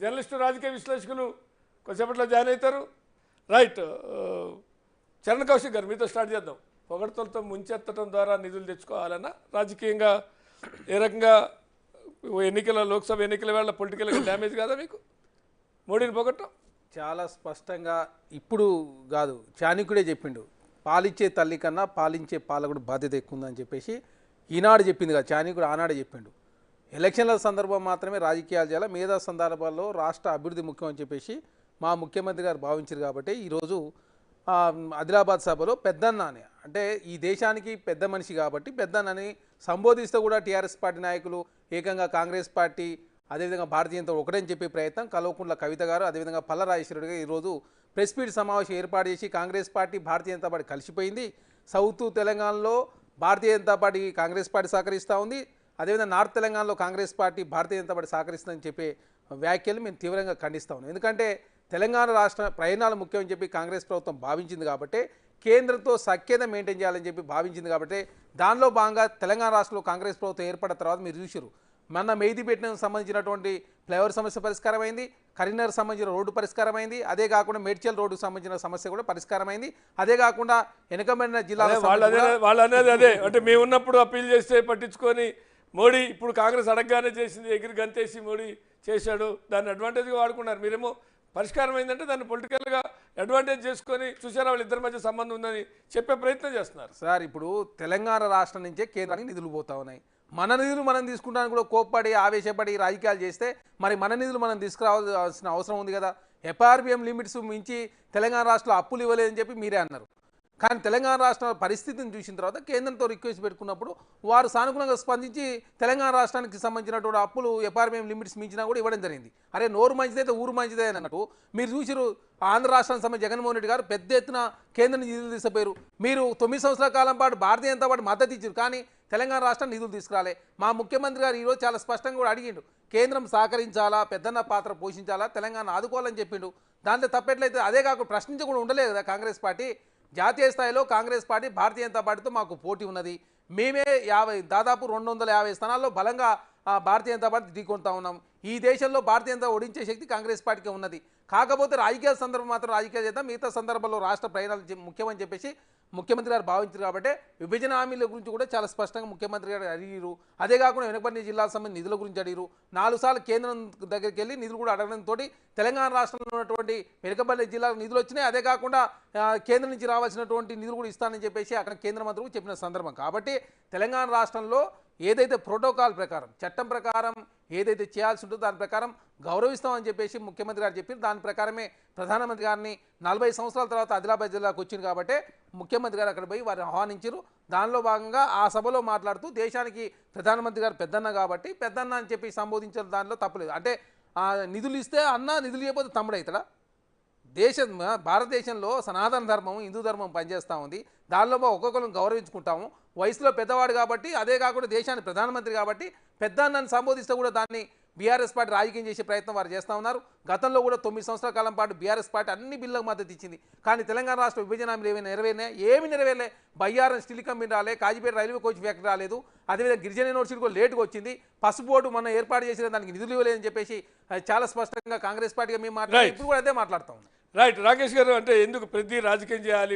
Journalist రాజకీయ విశ్లేషకులు కొంచెంసేపట్లో join అవుతారు. రైట్, చరణ్ కౌశిక్ గారు మీతో స్టార్ట్ చేద్దాం. పొగడ్తలతో ముంచెత్తడం ద్వారా నిధులు తెచ్చుకోవాలన్నా రాజకీయంగా ఏ రకంగా లోక్సభ ఎన్నికల వేళ పొలిటికల్గా డ్యామేజ్ కాదా మీకు మోడీని పొగట్టం? చాలా స్పష్టంగా ఇప్పుడు కాదు, చాణక్యుడే చెప్పిండు, పాలిచ్చే తల్లి కన్నా పాలించే పాలకుడు బాధ్యత ఎక్కువ ఉందని చెప్పేసి ఈనాడు చెప్పింది కదా, చాణక్యుడు ఆనాడే చెప్పిండు. ఎలక్షన్ల సందర్భం మాత్రమే రాజకీయాలు చేయాలి, మిగతా సందర్భాల్లో రాష్ట్ర అభివృద్ధి ముఖ్యం అని చెప్పేసి మా ముఖ్యమంత్రి గారు భావించారు. కాబట్టి ఈరోజు ఆదిలాబాద్ సభలో పెద్దన్న అని, అంటే ఈ దేశానికి పెద్ద మనిషి కాబట్టి పెద్దన్నని సంబోధిస్తూ కూడా టీఆర్ఎస్ పార్టీ నాయకులు ఏకంగా కాంగ్రెస్ పార్టీ అదేవిధంగా భారతీయ జనతా ఒకటని చెప్పే ప్రయత్నం కల్వకుంట్ల కవిత గారు అదేవిధంగా పల్ల రాజేశ్వరుడు గారు ఈరోజు ప్రెస్ మీట్ సమావేశం ఏర్పాటు చేసి కాంగ్రెస్ పార్టీ భారతీయ జనతా పార్టీ కలిసిపోయింది, సౌత్ తెలంగాణలో భారతీయ జనతా పార్టీ కాంగ్రెస్ పార్టీ సహకరిస్తూ ఉంది, అదేవిధంగా నార్త్ తెలంగాణలో కాంగ్రెస్ పార్టీ భారతీయ జనతా పార్టీ సహకరిస్తుందని చెప్పే వ్యాఖ్యలు మేము తీవ్రంగా ఖండిస్తా ఉన్నాం. ఎందుకంటే తెలంగాణ రాష్ట్ర ప్రయోజనాలు ముఖ్యమని చెప్పి కాంగ్రెస్ ప్రభుత్వం భావించింది కాబట్టి, కేంద్రంతో సఖ్యత మెయింటైన్ చేయాలని చెప్పి భావించింది కాబట్టి, దానిలో భాగంగా తెలంగాణ రాష్ట్రంలో కాంగ్రెస్ ప్రభుత్వం ఏర్పడిన తర్వాత మీరు చూసారు, మొన్న మెహిదీపేటకు సంబంధించినటువంటి ఫ్లైఓవర్ సమస్య పరిష్కారమైంది, కరీంనగర్ సంబంధించిన రోడ్డు పరిష్కారమైంది, అదే కాకుండా మేడ్చల్ రోడ్డుకు సంబంధించిన సమస్య కూడా పరిష్కారమైంది, అదే కాకుండా వెనుకబడిన జిల్లాలో వాళ్ళు అనేది అదే, అంటే మేము ఉన్నప్పుడు అప్పీల్ చేస్తే పట్టించుకొని మోడీ ఇప్పుడు కాంగ్రెస్ అడగగానే చేసింది, ఎగిరి గంతేసి మోడీ చేశాడు, దాన్ని అడ్వాంటేజ్గా వాడుకున్నారు. మీరేమో పరిష్కారం అయిందంటే దాన్ని పొలిటికల్గా అడ్వాంటేజ్ చేసుకొని చూసారా వాళ్ళ ఇద్దరి మధ్య సంబంధం ఉందని చెప్పే ప్రయత్నం చేస్తున్నారు. సార్ ఇప్పుడు తెలంగాణ రాష్ట్రం నుంచే కేంద్రానికి నిధులు పోతా ఉన్నాయి, మన నిధులు మనం తీసుకుంటానికి కూడా కోప్పడి ఆవేశపడి రాజకీయాలు చేస్తే మరి మన నిధులు మనం తీసుకురావాల్సిన అవసరం ఉంది కదా. ఎఫ్ఆర్బిఎం లిమిట్స్ మించి తెలంగాణ రాష్ట్రంలో అప్పులు ఇవ్వలేదని చెప్పి మీరే అన్నారు. కానీ తెలంగాణ రాష్ట్ర పరిస్థితిని చూసిన తర్వాత కేంద్రంతో రిక్వెస్ట్ పెట్టుకున్నప్పుడు వారు సానుకూలంగా స్పందించి తెలంగాణ రాష్ట్రానికి సంబంధించినటువంటి అప్పులు ఎఫ్ఆర్బిఎం లిమిట్స్ మించినా కూడా ఇవ్వడం జరిగింది. అరే నోరు మంచిదైతే ఊరు మంచిదే అన్నట్టు మీరు చూసిరు, ఆంధ్ర రాష్ట్రానికి సంబంధించి జగన్మోహన్ రెడ్డి గారు పెద్ద ఎత్తున కేంద్రం నిధులు తీసుకుపోయారు. మీరు 9 సంవత్సరాల కాలం పాటు భారతీయ జనతా పార్టీ మద్దతు ఇచ్చారు, కానీ తెలంగాణ రాష్ట్రం నిధులు తీసుకురాలే. మా ముఖ్యమంత్రి గారు ఈరోజు చాలా స్పష్టంగా కూడా అడిగిండు, కేంద్రం సహకరించాలా, పెద్దన్న పాత్ర పోషించాలా, తెలంగాణ ఆదుకోవాలని చెప్పిండు. దాంట్లో తప్పెట్లయితే అదే కాకుండా ప్రశ్నించకుండా ఉండలేదు కదా కాంగ్రెస్ పార్టీ. జాతీయ స్థాయిలో కాంగ్రెస్ పార్టీ భారతీయ జనతా పార్టీతో మాకు పోటీ ఉన్నది, మేమే దాదాపు 250 స్థానాల్లో బలంగా భారతీయ జనతా పార్టీ ఢీకొంటా ఉన్నాం. ఈ దేశంలో భారతీయ జనతా ఓడించే శక్తి కాంగ్రెస్ పార్టీకి ఉన్నది. కాకపోతే రాజకీయ సందర్భం మాత్రం రాజకీయాలు చేద్దాం, మిగతా సందర్భంలో రాష్ట్ర ప్రయోజనాలు ముఖ్యమని చెప్పేసి ముఖ్యమంత్రి గారు భావించారు. కాబట్టి విభజన హామీల గురించి కూడా చాలా స్పష్టంగా ముఖ్యమంత్రి గారు అడిగారు. అదే కాకుండా వెనుకబడిన జిల్లాలకు సంబంధించిన నిధుల గురించి అడిగారు. 4 సార్లు కేంద్రం దగ్గరికి వెళ్ళి నిధులు కూడా అడగడంతో తెలంగాణ రాష్ట్రంలో ఉన్నటువంటి వెనుకబడిన జిల్లాలకు నిధులు వచ్చినాయి. అదే కాకుండా కేంద్రం నుంచి రావాల్సినటువంటి నిధులు కూడా ఇస్తానని చెప్పేసి అక్కడ కేంద్ర మంత్రులు చెప్పిన సందర్భం. కాబట్టి తెలంగాణ రాష్ట్రంలో ఏదైతే ప్రోటోకాల్ ప్రకారం చట్టం ప్రకారం ఏదైతే చేయాల్సి ఉంటుందో దాని ప్రకారం గౌరవిస్తామని చెప్పేసి ముఖ్యమంత్రి గారు చెప్పారు. దాని ప్రకారమే ప్రధానమంత్రి గారిని 40 సంవత్సరాల తర్వాత ఆదిలాబాద్ జిల్లాకు వచ్చింది కాబట్టి ముఖ్యమంత్రి గారు అక్కడ పోయి వారిని ఆహ్వానించారు. దానిలో భాగంగా ఆ సభలో మాట్లాడుతూ దేశానికి ప్రధానమంత్రి గారు పెద్దన్న కాబట్టి పెద్దన్న అని చెప్పి సంబోధించిన దానిలో తప్పలేదు. అంటే నిధులు ఇస్తే అన్న, నిధులు ఇవ్వకపోతే తమ్ముడు అవుతాడా? భారతదేశంలో సనాతన ధర్మం, హిందూ ధర్మం పనిచేస్తూ ఉంది. దానిలో ఒక్కొక్కరిని గౌరవించుకుంటాము. వయసులో పెద్దవాడు కాబట్టి, అదే కాకుండా దేశానికి ప్రధానమంత్రి కాబట్టి పెద్ద అన్నని సంబోధిస్తే కూడా దాన్ని బీఆర్ఎస్ పార్టీ రాజకీయం చేసే ప్రయత్నం వారు చేస్తూ ఉన్నారు. గతంలో కూడా 9 సంవత్సరాల కాలం పాటు బీఆర్ఎస్ పార్టీ అన్ని బిల్లులకు మద్దతు ఇచ్చింది. కానీ తెలంగాణ రాష్ట్ర విభజన హామీలు ఏమైనా నెరవేరినాయి? ఏమి నెరవేరలే. బయ్యారం స్టీల్ కంపెనీ రాలే, కాజీపేట రైల్వే కోచ్ ఫ్యాక్టరీ రాలేదు, అదేవిధంగా గిరిజన యూనివర్సిటీ కూడా లేటుగా వచ్చింది, పసుపు బోర్డు మనం ఏర్పాటు చేసిన దానికి నిధులు ఇవ్వలేదని చెప్పేసి చాలా స్పష్టంగా కాంగ్రెస్ పార్టీగా మేము మాట్లాడాలి. ఇప్పుడు కూడా అదే మాట్లాడుతూ ఉన్నాం. రైట్, రాకేష్ గారు, అంటే ఎందుకు ప్రతి రాజకీయం చేయాలి?